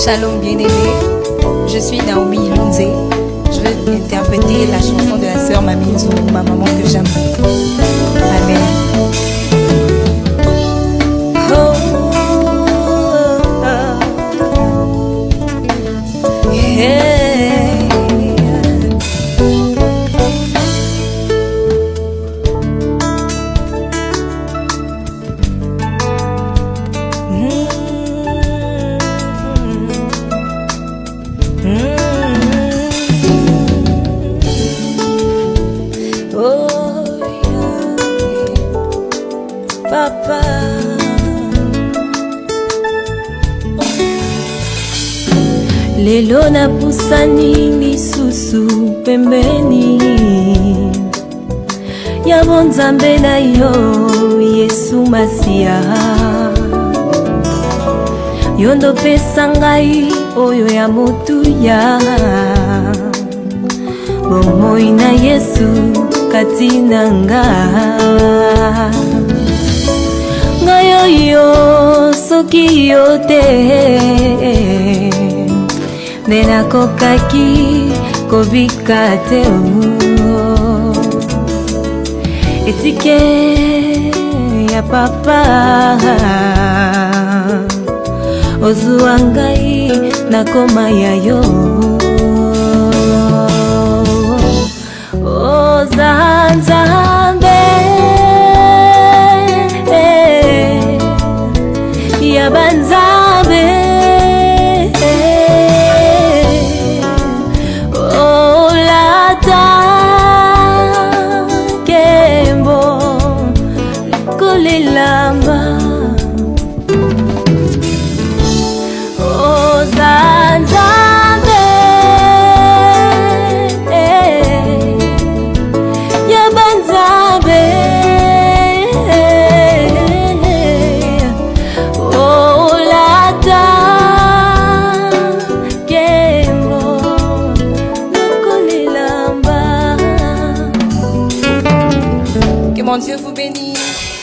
Shalom bien-aimé, je suis Naomi Ilonze. Je veux interpréter la chanson de la sœur Mamizou, ma maman que j'aime. Amen. Papa, lelo na pusani lisusu pembeni ya bonzambe na yo Yesu Masia. Yondo pesa ngai oyo ya motuya, bomoi na Yesu kati na nga. Ngayo yo soki yo te nena kokaki kobika te etike ya papa ozuwa ngai nakoma ya yo ozanzambe ya banzabe olata kembo kulilamba ozanzambe ya banzabe Que mon Dieu vous bénisse.